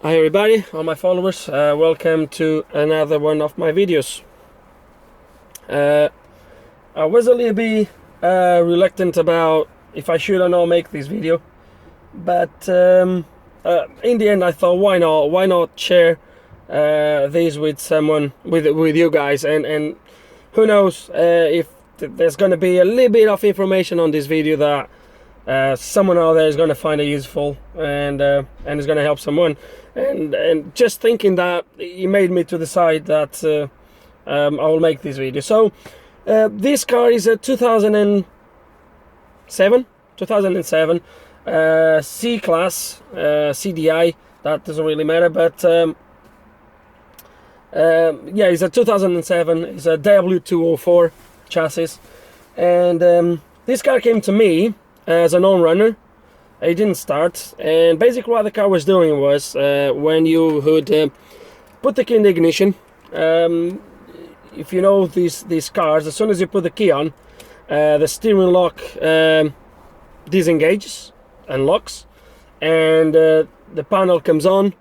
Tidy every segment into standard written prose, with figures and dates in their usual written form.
Hi everybody, all my followers, welcome to another one of my videos. I was a little bit reluctant about if I should or not make this video, but in the end I thought why not share this with someone, with you guys, and who knows if there's going to be a little bit of information on this video that someone out there is going to find it useful and it's going to help someone. And just thinking that, it made me to decide that I will make this video. So this car is a 2007 C-Class CDI. That doesn't really matter, but yeah, it's a 2007. It's a W204 chassis, and this car came to me as a non-runner. It didn't start, and basically what the car was doing was when you would put the key in the ignition, if you know these cars, as soon as you put the key on, the steering lock disengages and locks, and the panel comes on,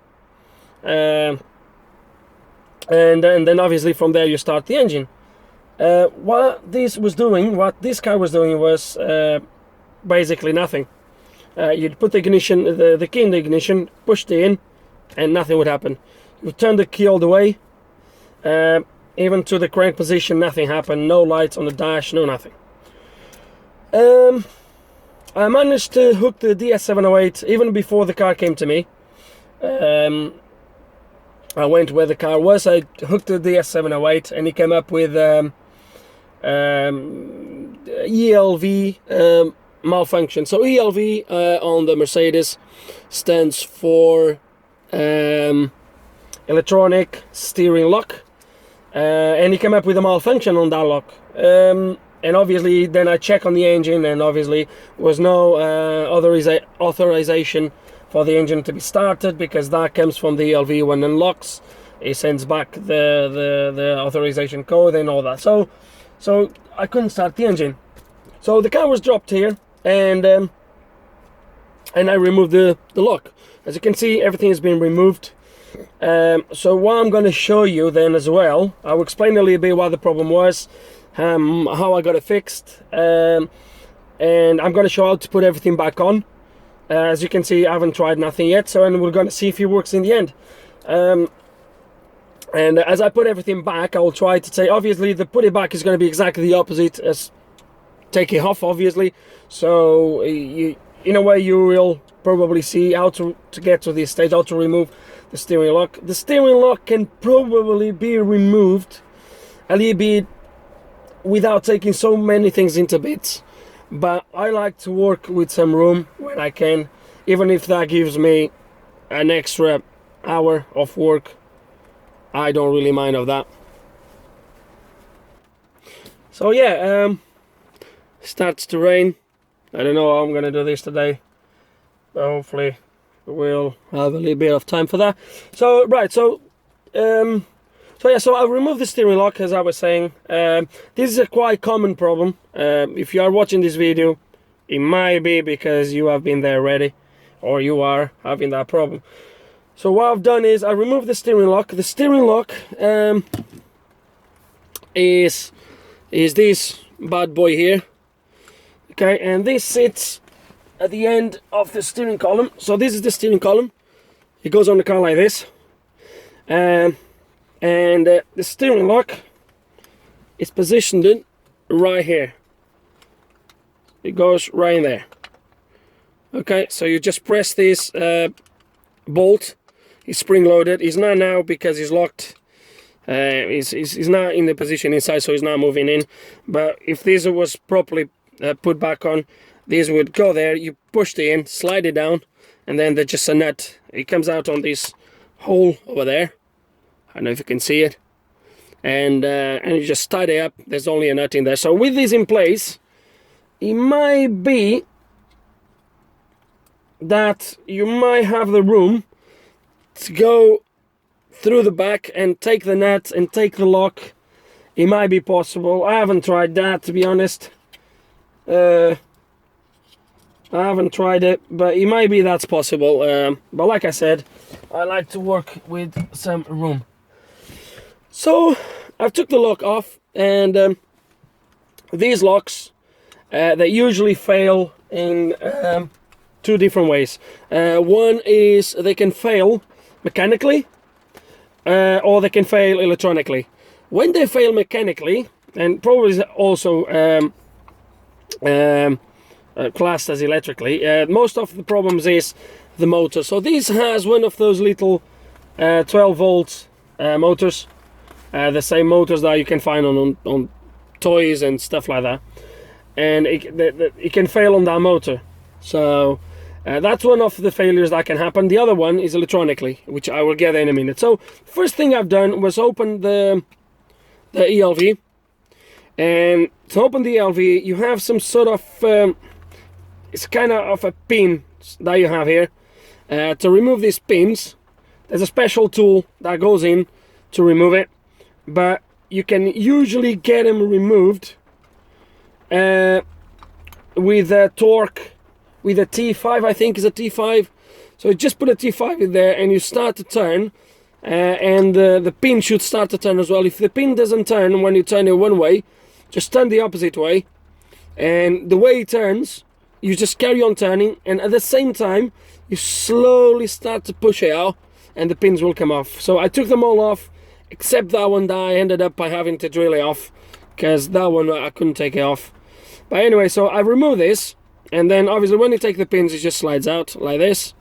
and then obviously from there you start the engine. What this car was doing was basically nothing. You'd put the ignition, the key in the ignition, push it in, and nothing would happen. You turn the key all the way, even to the crank position, nothing happened. No lights on the dash, no nothing. I managed to hook the DS708 even before the car came to me. I went where the car was, I hooked the DS708, and he came up with ELV malfunction. So ELV on the Mercedes stands for electronic steering lock, and he came up with a malfunction on that lock. And obviously then I check on the engine, and obviously was no authorization for the engine to be started, because that comes from the ELV when it unlocks. It sends back the authorization code and all that. So I couldn't start the engine. So the car was dropped here, and I removed the lock. As you can see, everything has been removed. So what I'm going to show you then as well, I'll explain a little bit what the problem was, how I got it fixed, and I'm going to show how to put everything back on. As you can see, I haven't tried nothing yet, and we're going to see if it works in the end. And as I put everything back, I will try to say, obviously the put it back is going to be exactly the opposite as take it off, obviously. So in a way you will probably see how to get to this stage, how to remove the steering lock. The steering lock can probably be removed a little bit without taking so many things into bits, but I like to work with some room when I can, even if that gives me an extra hour of work. I don't really mind of that. So yeah, starts to rain. I don't know how I'm gonna do this today, but hopefully we'll have a little bit of time for that. So right, so yeah, so I'll remove the steering lock, as I was saying. This is a quite common problem. If you are watching this video, it might be because you have been there already, or you are having that problem. So what I've done is I removed the steering lock. The steering lock is this bad boy here. Okay, and this sits at the end of the steering column. So this is the steering column. It goes on the car like this. And the steering lock is positioned right here. It goes right in there. Okay, so you just press this bolt. It's spring loaded. It's not now because it's locked. It's not in the position inside, so it's not moving in. But if this was properly put back on, this would go there. You push it in, slide it down, and then there's just a nut. It comes out on this hole over there. I don't know if you can see it. And you just tie it up. There's only a nut in there. So with this in place, it might be that you might have the room to go through the back and take the nut and take the lock. It might be possible. I haven't tried that, to be honest. I haven't tried it, but it might be that's possible. But like I said, I like to work with some room. So I've took the lock off, and these locks, they usually fail in two different ways. One is they can fail mechanically, or they can fail electronically. When they fail mechanically, and probably also classed as electrically, most of the problems is the motor. So this has one of those little 12 volt motors, the same motors that you can find on toys and stuff like that, and it can fail on that motor. So that's one of the failures that can happen. The other one is electronically, which I will get in a minute. So first thing I've done was open the ELV, and to open the ELV you have some sort of it's kind of a pin that you have here. To remove these pins, there's a special tool that goes in to remove it, but you can usually get them removed with a torque, with a T5, I think is a T5. So you just put a T5 in there and you start to turn, and the pin should start to turn as well. If the pin doesn't turn when you turn it one way, just turn the opposite way, and the way it turns, you just carry on turning, and at the same time you slowly start to push it out and the pins will come off. So I took them all off except that one that I ended up by having to drill it off, because that one I couldn't take it off. But anyway, so I remove this, and then obviously when you take the pins it just slides out like this.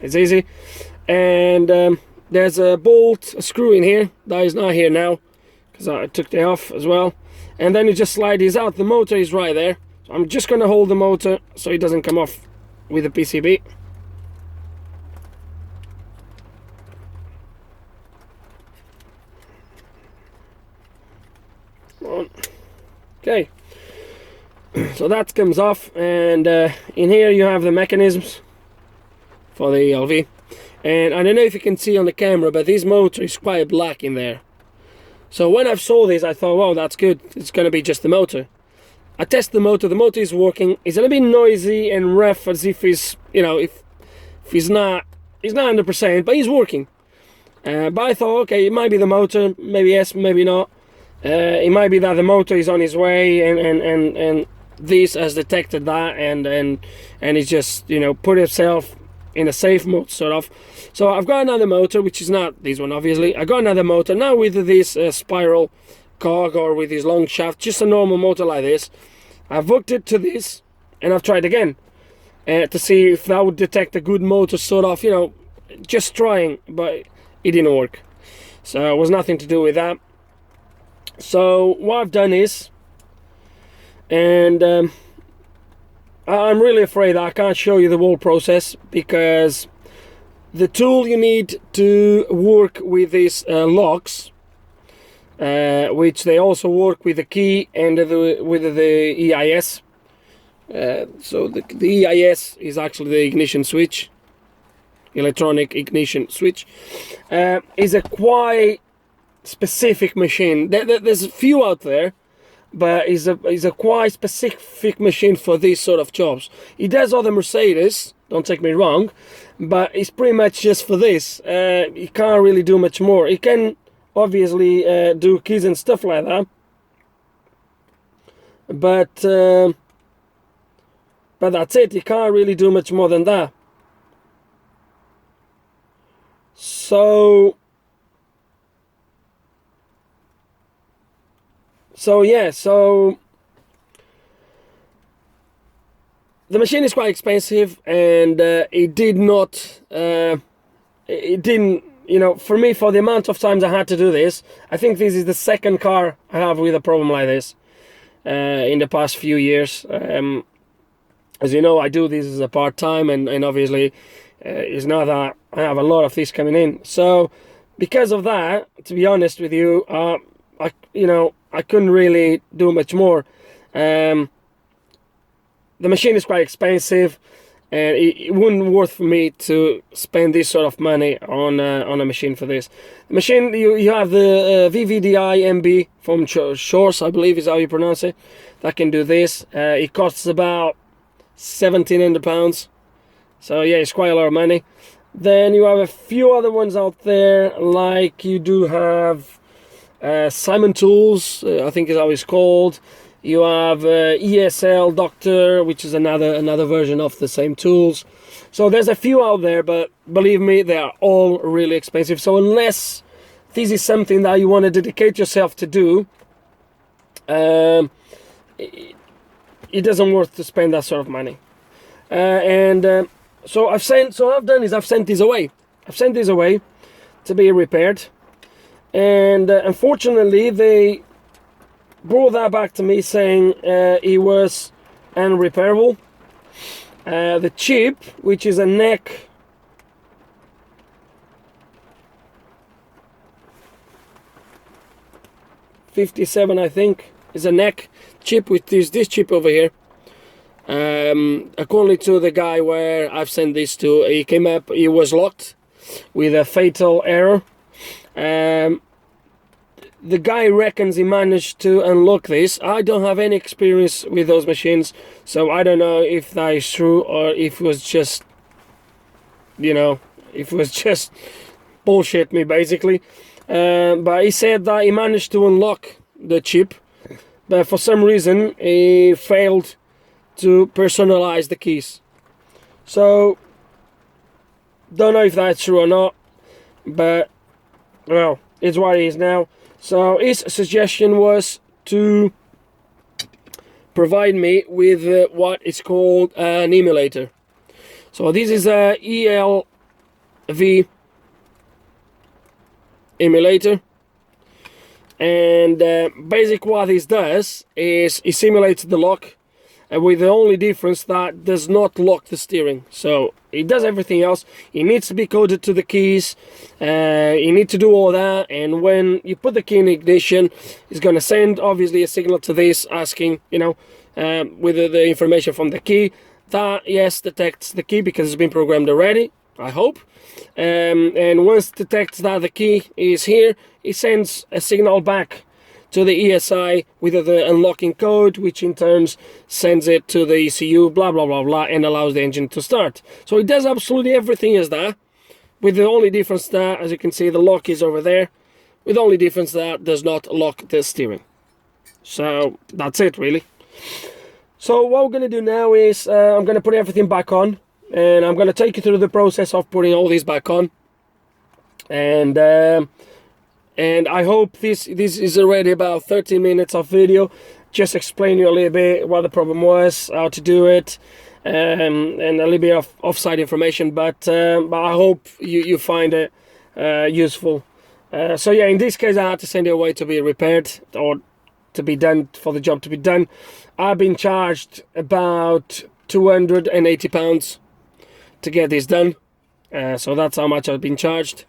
It's easy. And there's a bolt, a screw in here that is not here now because I took it off as well, and then you just slide these out. The motor is right there, so I'm just going to hold the motor so it doesn't come off with the PCB. Okay, so that comes off, and in here you have the mechanisms for the ELV. And I don't know if you can see on the camera, but this motor is quite black in there. So when I saw this, I thought, wow, that's good, it's going to be just the motor. I test the motor is working. It's a little bit noisy and rough, as if he's, you know, if he's not 100%, but he's working. But I thought, okay, it might be the motor, maybe yes, maybe not. It might be that the motor is on his way, and this has detected that, and it's just, you know, put itself in a safe mode, sort of. So I've got another motor, which is not this one, obviously. I got another motor now with this spiral cog, or with this long shaft, just a normal motor like this. I've hooked it to this, and I've tried again to see if that would detect a good motor, sort of, you know, just trying, but it didn't work. So it was nothing to do with that. So what I've done is, and I'm really afraid I can't show you the whole process, because the tool you need to work with these locks, which they also work with the key and with the EIS. So the EIS is actually the ignition switch, electronic ignition switch, is a quite specific machine. There's a few out there, but is a quite specific machine for these sort of jobs. It does other Mercedes, don't take me wrong, but it's pretty much just for this. It can't really do much more. It can obviously do keys and stuff like that, but that's it. It can't really do much more than that. So yeah, so the machine is quite expensive, and it didn't, you know, for me, for the amount of times I had to do this, I think this is the second car I have with a problem like this in the past few years. As you know, I do this as a part-time, and obviously it's not that I have a lot of this coming in. So because of that, to be honest with you, I couldn't really do much more. The machine is quite expensive, and it wouldn't worth for me to spend this sort of money on a machine for this. The machine, you have the VVDI MB from Shores, I believe is how you pronounce it, that can do this. It costs about £1,700, so yeah, it's quite a lot of money. Then you have a few other ones out there, like you do have Simon Tools, I think is how it's called. You have ESL Doctor, which is another version of the same tools. So there's a few out there, but believe me, they are all really expensive. So unless this is something that you want to dedicate yourself to do, it doesn't worth to spend that sort of money. So what I've done is I've sent these away. I've sent these away to be repaired, and unfortunately they brought that back to me saying it was unrepairable. The chip, which is a neck 57, I think, is a neck chip with this chip over here. According to the guy where I've sent this to, he came up, he was locked with a fatal error. The guy reckons he managed to unlock this. I don't have any experience with those machines, so I don't know if that is true or if it was just, bullshit me basically. But he said that he managed to unlock the chip, but for some reason he failed to personalize the keys. So don't know if that's true or not, but well, it's what it is now. So his suggestion was to provide me with what is called an emulator. So this is a ELV emulator, and basically what this does is it simulates the lock, with the only difference that does not lock the steering. So it does everything else. It needs to be coded to the keys. You need to do all that, and when you put the key in ignition, it's going to send obviously a signal to this asking, with the information from the key that yes detects the key because it's been programmed already, I hope. And once it detects that the key is here, it sends a signal back to the ESI with the unlocking code, which in turn sends it to the ECU, blah blah blah blah, and allows the engine to start. So it does absolutely everything as that, with the only difference that, as you can see, the lock is over there, with the only difference that does not lock the steering. So that's it really. So what we're going to do now is I'm going to put everything back on, and I'm going to take you through the process of putting all these back on, and I hope this is already about 30 minutes of video, just explaining you a little bit what the problem was, how to do it, and a little bit of offside information, but I hope you find it useful. So yeah, in this case I had to send it away to be repaired, or to be done, for the job to be done. I've been charged about £280 to get this done, so that's how much I've been charged.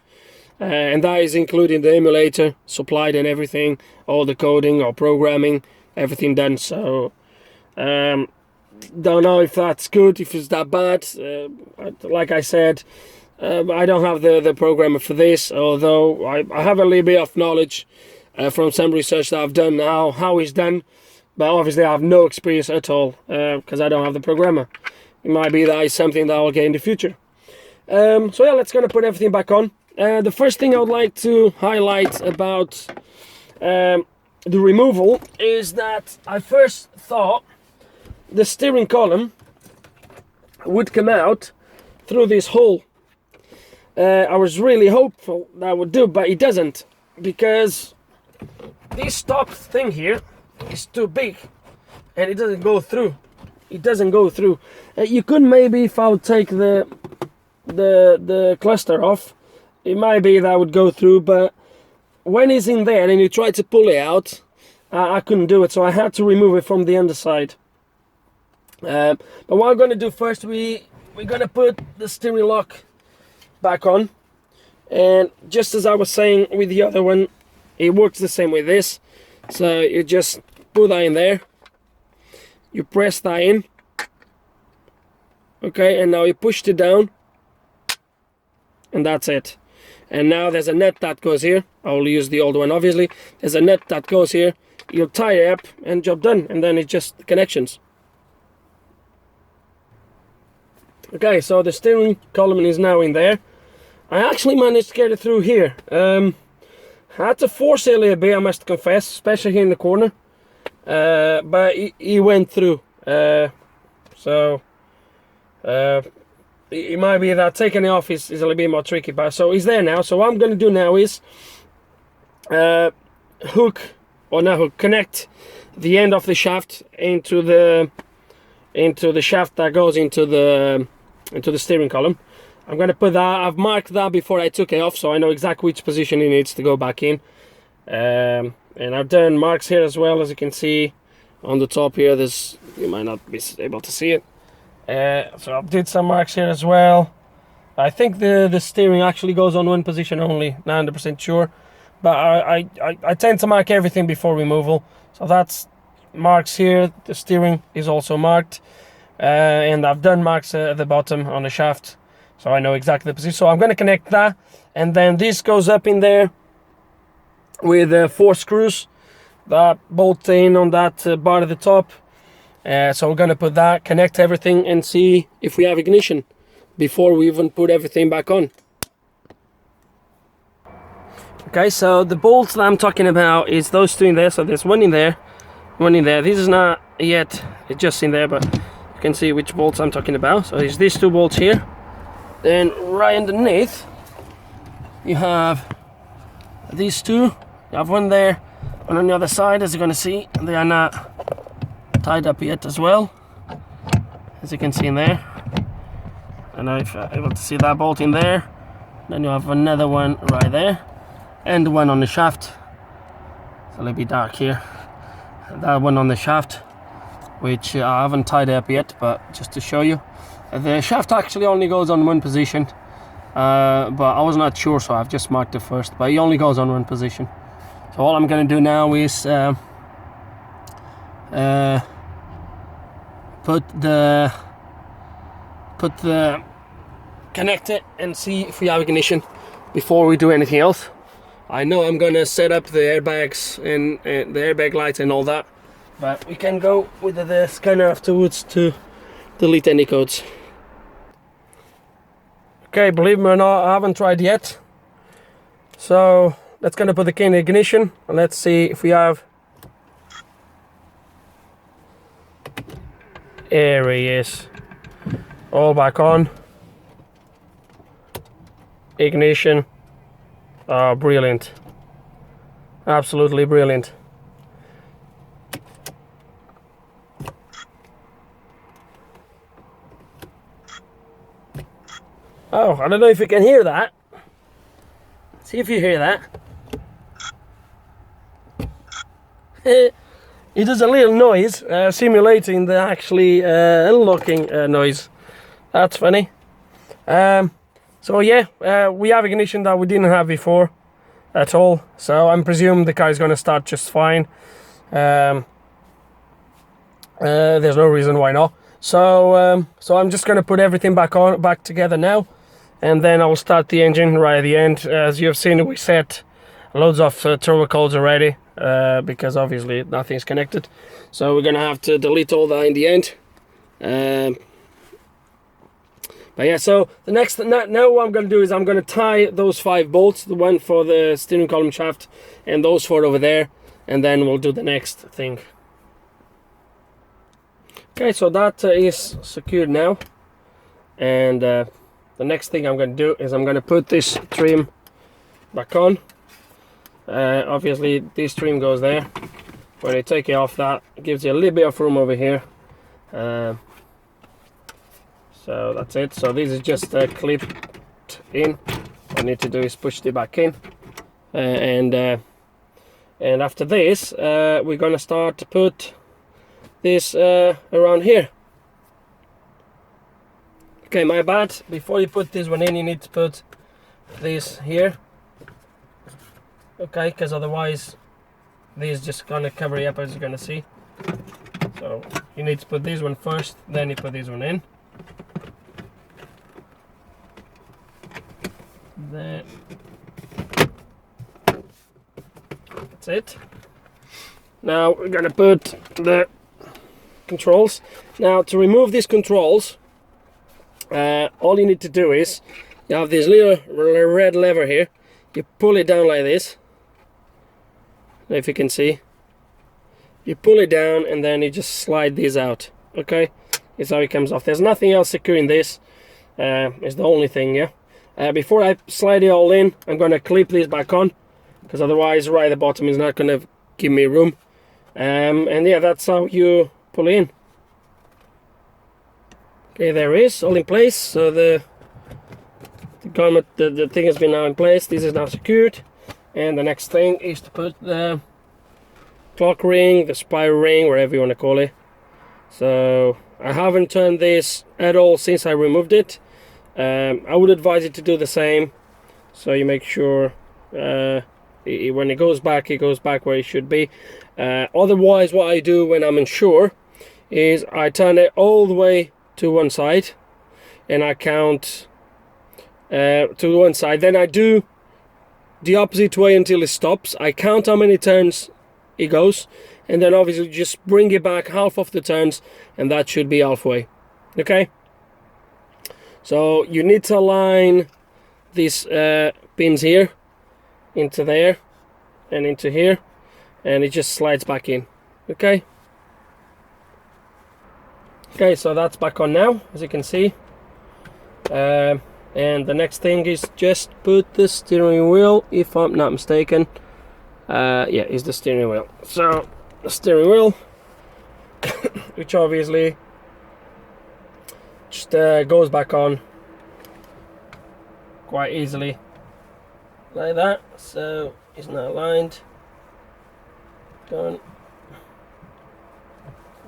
And that is including the emulator supplied and everything, all the coding or programming, everything done. So don't know if that's good, if it's that bad. Like I said, I don't have the programmer for this, although I have a little bit of knowledge from some research that I've done now how it's done, but obviously I have no experience at all because I don't have the programmer. It might be that is something that I'll get in the future. So yeah, let's gonna put everything back on. The first thing I would like to highlight about the removal is that I first thought the steering column would come out through this hole. I was really hopeful that would do, but it doesn't, because this top thing here is too big and it doesn't go through. It doesn't go through. You could maybe, if I would take the cluster off, it might be that would go through, but when it's in there and you try to pull it out, I couldn't do it, so I had to remove it from the underside. But what I'm going to do first, we're going to put the steering lock back on, and just as I was saying with the other one, it works the same with this. So you just put that in there, you press that in, okay, and now you push it down, and that's it. And now there's a nut that goes here. I'll use the old one obviously. There's a nut that goes here. You'll tie it up and job done, and then it's just the connections. Okay, so the steering column is now in there. I actually managed to get it through here. I had to force it a little bit, I must confess, especially here in the corner. But he went through. So it might be that taking it off is a little bit more tricky. But so he's there now. So what I'm going to do now is connect the end of the shaft into the shaft that goes into the steering column. I'm going to put that, I've marked that before I took it off, so I know exactly which position it needs to go back in. And I've done marks here as well, as you can see on the top here. There's, you might not be able to see it. So I did some marks here as well. I think the steering actually goes on one position only, 90% sure. But I tend to mark everything before removal. So that's marks here. The steering is also marked. And I've done marks at the bottom on the shaft, so I know exactly the position. So I'm going to connect that, and then this goes up in there with 4 screws that bolt in on that bar at the top. So we're going to put that, connect everything, and see if we have ignition before we even put everything back on. Okay, so the bolts that I'm talking about is those 2 in there. So there's one in there, one in there. This is not yet, it's just in there, but you can see which bolts I'm talking about. So there's these 2 bolts here. Then right underneath you have these 2. You have one there, one on the other side. As you're going to see, they are not tied up yet as well, as you can see in there. And if you're able to see that bolt in there, then you have another one right there, and one on the shaft. It's a little bit dark here. That one on the shaft, which I haven't tied up yet, but just to show you. The shaft actually only goes on one position, but I was not sure, so I've just marked it first. But it only goes on one position. So all I'm going to do now is connect it and see if we have ignition before we do anything else. I know I'm going to set up the airbags and the airbag lights and all that, but we can go with the scanner afterwards to delete any codes. Okay, believe me or not, I haven't tried yet. So let's gonna put the key in ignition and let's see if we have. There he is. All back on. Ignition. Oh, brilliant. Absolutely brilliant. Oh, I don't know if you can hear that. See if you hear that. It does a little noise, simulating the actually unlocking noise. That's funny. So yeah, we have ignition that we didn't have before at all. So I'm presuming the car is going to start just fine. There's no reason why not. So I'm just going to put everything back together now. And then I will start the engine right at the end. As you have seen, we set loads of turbo codes already, because obviously nothing's connected. So we're going to have to delete all that in the end. But yeah, so the next, now what I'm going to do is I'm going to tie those 5 bolts, the one for the steering column shaft and those 4 over there, and then we'll do the next thing. Okay, so that is secured now, and the next thing I'm going to do is I'm going to put this trim back on. Obviously this trim goes there. When you take it off, that gives you a little bit of room over here. So that's it. So this is just clipped in. All I need to do is push it back in, and after this we're going to start to put this around here. Okay, my bad. Before you put this one in, you need to put this here. Okay, because otherwise this is just gonna cover it up, as you're gonna see. So you need to put this one first, then you put this one in. There. That's it. Now we're gonna put the controls. Now to remove these controls, all you need to do is you have this little red lever here. You pull it down like this, if you can see. You pull it down and then you just slide this out. Okay, it's how it comes off. There's nothing else securing this. It's the only thing, yeah. Before I slide it all in, I'm gonna clip this back on, because otherwise right at the bottom is not gonna give me room. And yeah, that's how you pull it in. Okay, there it is, all in place. So the garment, the thing has been now in place. This is now secured, and the next thing is to put the clock ring, the spiral ring, whatever you want to call it. So I haven't turned this at all since I removed it. I would advise you to do the same, so you make sure when it goes back where it should be. Otherwise, what I do when I'm unsure is I turn it all the way to one side and I count to one side, then I do the opposite way until it stops. I count how many turns it goes, and then obviously just bring it back half of the turns, and that should be halfway. Okay, so you need to align these pins here into there and into here, and it just slides back in. Okay, so that's back on now, as you can see. And the next thing is just put the steering wheel, if I'm not mistaken. Yeah, is the steering wheel. So the steering wheel, which obviously just goes back on quite easily like that. So it's now aligned, done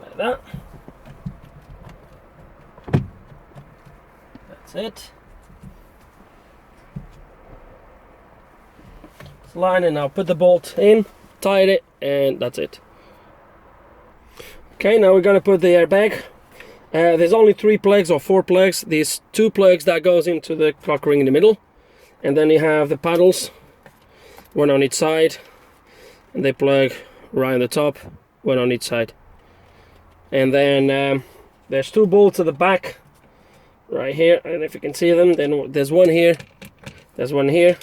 like that. That's it. It's lined, and now put the bolt in, tied it, and that's it. Okay, now we're gonna put the airbag. There's only 3 plugs or 4 plugs. These 2 plugs that goes into the clock ring in the middle, and then you have the paddles, one on each side, and they plug right on the top, one on each side. And then there's 2 bolts at the back right here, and if you can see them, then there's one here, there's one here.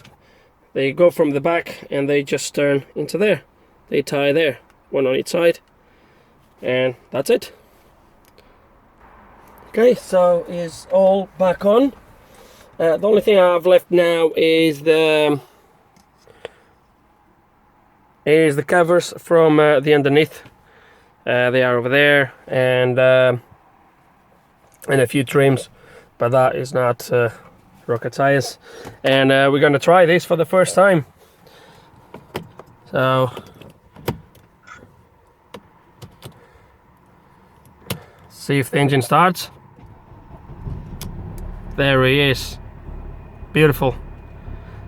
They go from the back and they just turn into there. They tie there, one on each side, and that's it. Okay, so it's all back on. The only thing I have left now is the covers from the underneath. They are over there, and a few trims, but that is not rocket science. And we're gonna try this for the first time. So see if the engine starts. There he is, beautiful.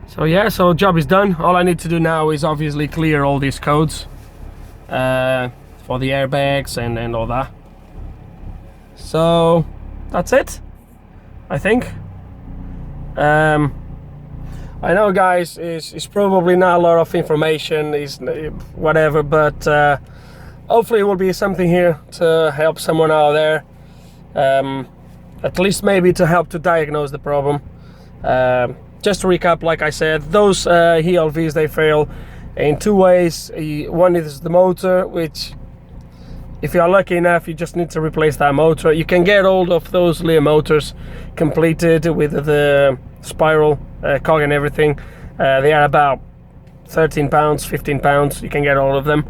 So yeah, so job is done. All I need to do now is obviously clear all these codes for the airbags and all that. So that's it, I think. I know, guys, it's probably not a lot of information, is whatever, but hopefully it will be something here to help someone out there, at least maybe to help to diagnose the problem. Just to recap, like I said, those ELVs, they fail in 2 ways. One is the motor, which if you are lucky enough, you just need to replace that motor. You can get hold of those Lear motors completed with the spiral cog and everything. They are about £13, £15. You can get all of them.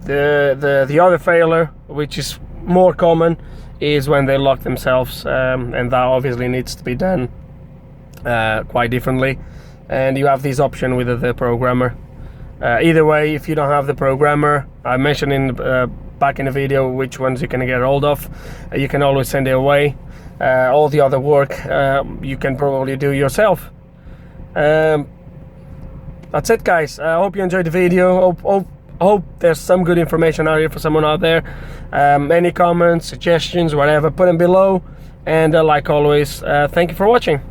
The other failure, which is more common, is when they lock themselves, and that obviously needs to be done quite differently. And you have this option with the programmer. Either way, if you don't have the programmer, I mentioned in back in the video which ones you can get hold of. You can always send it away. All the other work you can probably do yourself. That's it, guys. I hope you enjoyed the video. Hope there's some good information out here for someone out there. Any comments, suggestions, whatever, put them below. And like always, thank you for watching.